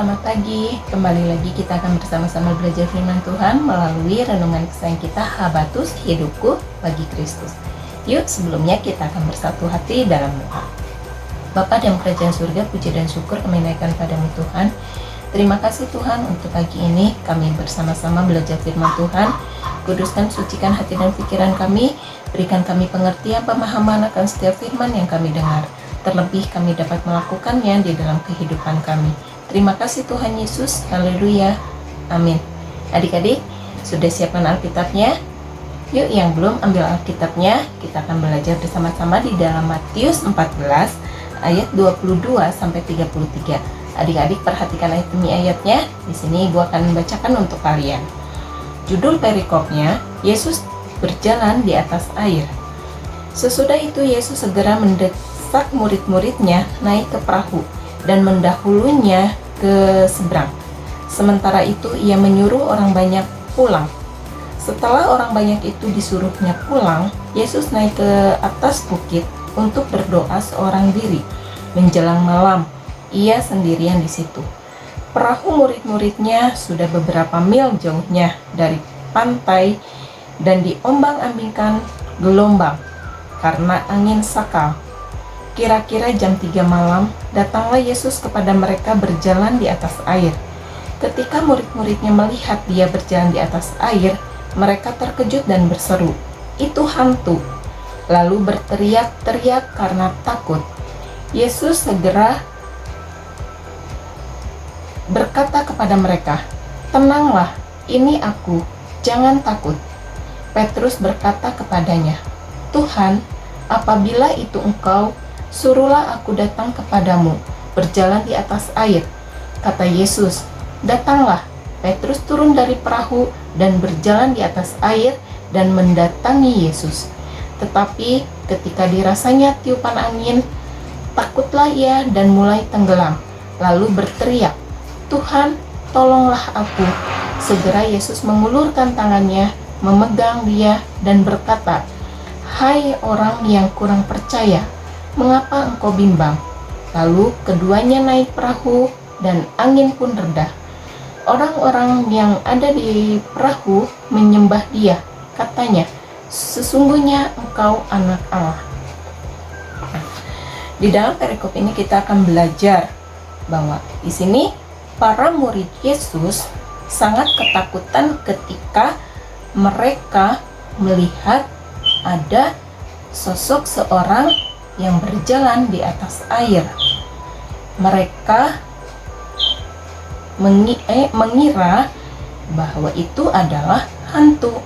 selamat pagi. Kembali lagi kita akan bersama-sama belajar firman Tuhan melalui renungan kisah kita Habatus Hidupku bagi Kristus. Yuk, sebelumnya kita akan bersatu hati dalam doa. Bapa dalam kerajaan surga, puji dan syukur kami naikkan padamu Tuhan. Terima kasih Tuhan untuk pagi ini kami bersama-sama belajar firman Tuhan. Kuduskan, sucikan hati dan pikiran kami. Berikan kami pengertian, pemahaman akan setiap firman yang kami dengar. Terlebih kami dapat melakukannya di dalam kehidupan kami. Terima kasih Tuhan Yesus, haleluya, amin. Adik-adik, sudah siapkan Alkitabnya? Yuk, yang belum ambil Alkitabnya, kita akan belajar bersama-sama di dalam Matius 14 ayat 22-33. Adik-adik perhatikan ayat demi ayatnya. Di sini gue akan membacakan untuk kalian. Judul perikopnya, Yesus berjalan di atas air. Sesudah itu Yesus segera mendesak murid-muridnya naik ke perahu dan mendahulunya ke seberang. Sementara itu ia menyuruh orang banyak pulang. Setelah orang banyak itu disuruhnya pulang, Yesus naik ke atas bukit untuk berdoa seorang diri. Menjelang malam, ia sendirian di situ. Perahu murid-muridnya sudah beberapa mil jauhnya dari pantai dan diombang-ambingkan gelombang karena angin sakal. Kira-kira jam 3 malam, datanglah Yesus kepada mereka berjalan di atas air. Ketika murid-muridnya melihat dia berjalan di atas air, mereka terkejut dan berseru, "Itu hantu!" Lalu berteriak-teriak karena takut. Yesus segera berkata kepada mereka, "Tenanglah, ini aku, jangan takut." Petrus berkata kepadanya, "Tuhan, apabila itu engkau, suruhlah aku datang kepadamu, berjalan di atas air." Kata Yesus, "Datanglah." Petrus turun dari perahu dan berjalan di atas air dan mendatangi Yesus. Tetapi ketika dirasanya tiupan angin, takutlah ia dan mulai tenggelam, lalu berteriak, "Tuhan, tolonglah aku." Segera Yesus mengulurkan tangannya, memegang dia dan berkata, "Hai orang yang kurang percaya, mengapa engkau bimbang?" Lalu keduanya naik perahu dan angin pun reda. Orang-orang yang ada di perahu menyembah dia. Katanya, "Sesungguhnya engkau anak Allah." Nah, di dalam perikop ini kita akan belajar bahwa di sini para murid Yesus sangat ketakutan ketika mereka melihat ada sosok seorang yang berjalan di atas air. Mereka mengira bahwa itu adalah hantu.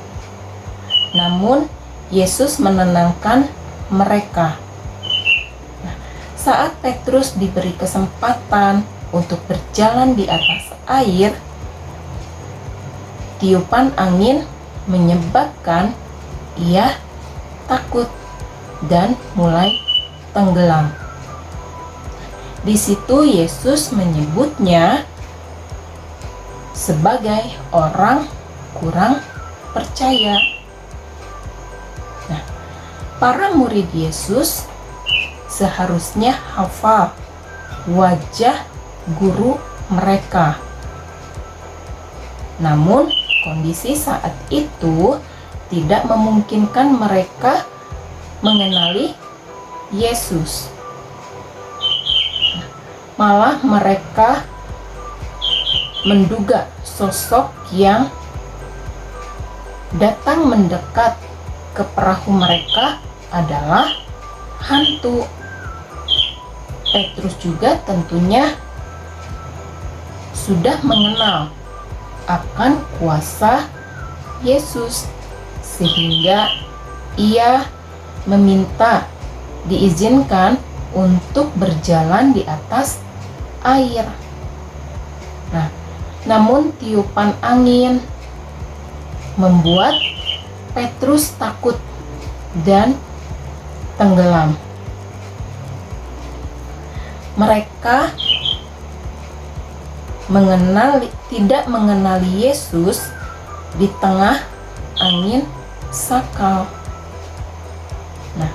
Namun Yesus menenangkan mereka. Nah, saat Petrus diberi kesempatan untuk berjalan di atas air, tiupan angin menyebabkan ia takut dan mulai tenggelam. Di situ Yesus menyebutnya sebagai orang kurang percaya. Nah, para murid Yesus seharusnya hafal wajah guru mereka. Namun, kondisi saat itu tidak memungkinkan mereka mengenali Yesus. Malah mereka menduga sosok yang datang mendekat ke perahu mereka adalah hantu. Petrus juga tentunya sudah mengenal akan kuasa Yesus, sehingga ia meminta diizinkan untuk berjalan di atas air. Nah, namun tiupan angin membuat Petrus takut dan tenggelam. Mereka tidak mengenali Yesus di tengah angin sakal. Nah,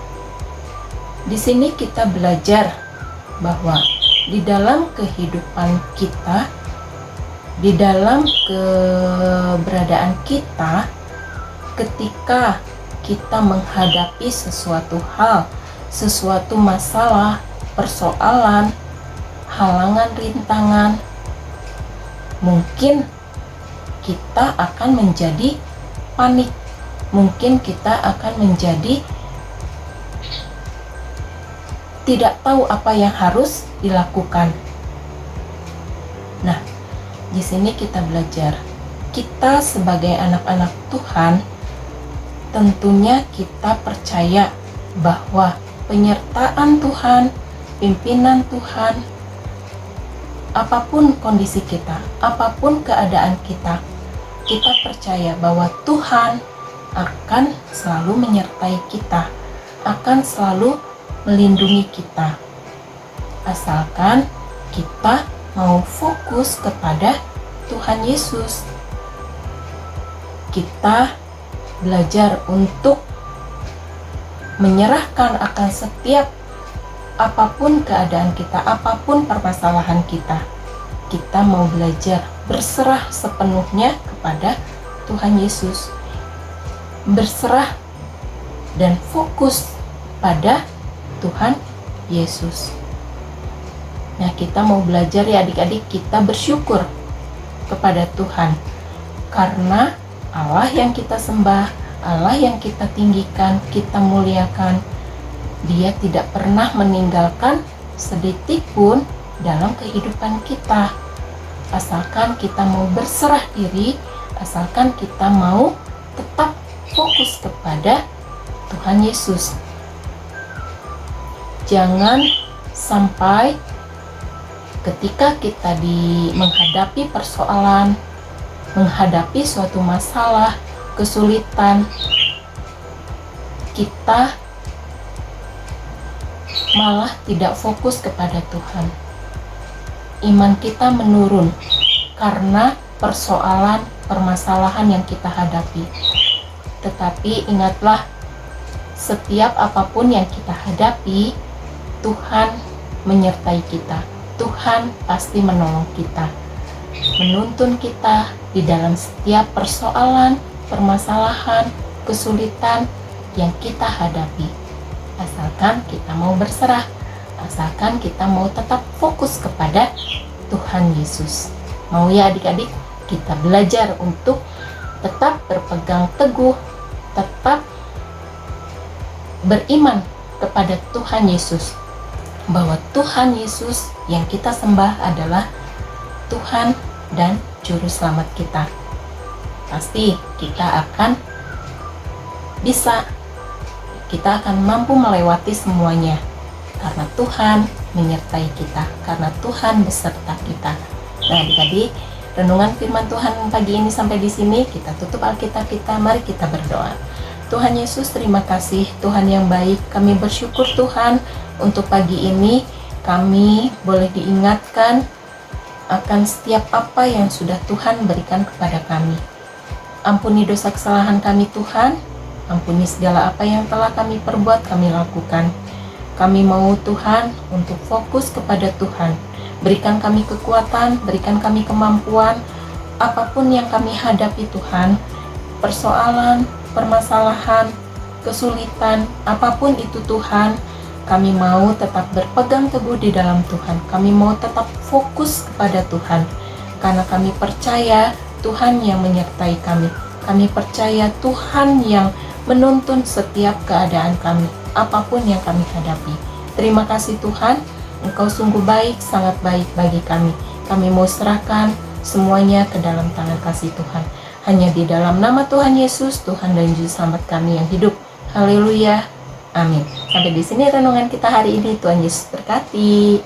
di sini kita belajar bahwa di dalam kehidupan kita di dalam keberadaan kita, ketika kita menghadapi sesuatu hal, sesuatu masalah, persoalan, halangan, rintangan, mungkin kita akan menjadi panik, mungkin kita akan menjadi tidak tahu apa yang harus dilakukan. Nah, di sini kita belajar, kita sebagai anak-anak Tuhan, tentunya kita percaya bahwa penyertaan Tuhan, pimpinan Tuhan, apapun kondisi kita, apapun keadaan kita percaya bahwa Tuhan akan selalu menyertai kita, akan selalu melindungi kita, asalkan kita mau fokus kepada Tuhan Yesus. Kita belajar untuk menyerahkan akan setiap apapun keadaan kita, apapun permasalahan kita. Kita mau belajar berserah sepenuhnya kepada Tuhan Yesus, berserah dan fokus pada Tuhan Yesus. Nah, kita mau belajar ya adik-adik, kita bersyukur kepada Tuhan karena Allah yang kita sembah, Allah yang kita tinggikan, kita muliakan, Dia tidak pernah meninggalkan sedetik pun dalam kehidupan kita. Asalkan kita mau berserah diri, asalkan kita mau tetap fokus kepada Tuhan Yesus. Jangan sampai ketika kita menghadapi persoalan, menghadapi suatu masalah, kesulitan, kita malah tidak fokus kepada Tuhan. Iman kita menurun karena persoalan, permasalahan yang kita hadapi. Tetapi ingatlah, setiap apapun yang kita hadapi, Tuhan menyertai kita. Tuhan pasti menolong kita, menuntun kita di dalam setiap persoalan, permasalahan, kesulitan yang kita hadapi. Asalkan kita mau berserah, asalkan kita mau tetap fokus kepada Tuhan Yesus. Mau ya adik-adik, kita belajar untuk tetap berpegang teguh, tetap beriman kepada Tuhan Yesus, bahwa Tuhan Yesus yang kita sembah adalah Tuhan dan Juru Selamat kita. Pasti kita akan bisa, kita akan mampu melewati semuanya karena Tuhan menyertai kita, karena Tuhan beserta kita. Nah adik-adik, renungan firman Tuhan pagi ini sampai di sini. Kita tutup Alkitab kita, mari kita berdoa. Tuhan Yesus, terima kasih Tuhan yang baik. Kami bersyukur Tuhan untuk pagi ini kami boleh diingatkan akan setiap apa yang sudah Tuhan berikan kepada kami. Ampuni dosa kesalahan kami Tuhan, ampuni segala apa yang telah kami perbuat, kami lakukan. Kami mau Tuhan untuk fokus kepada Tuhan. Berikan kami kekuatan, berikan kami kemampuan, apapun yang kami hadapi Tuhan, persoalan, permasalahan, kesulitan, apapun itu Tuhan, kami mau tetap berpegang teguh di dalam Tuhan. Kami mau tetap fokus kepada Tuhan, karena kami percaya Tuhan yang menyertai kami. Kami percaya Tuhan yang menuntun setiap keadaan kami, apapun yang kami hadapi. Terima kasih Tuhan, Engkau sungguh baik, sangat baik bagi kami. Kami mau serahkan semuanya ke dalam tangan kasih Tuhan. Hanya di dalam nama Tuhan Yesus, Tuhan dan Juru Selamat kami yang hidup. Haleluya. Amin. Sampai di sini renungan kita hari ini. Tuhan Yesus berkati.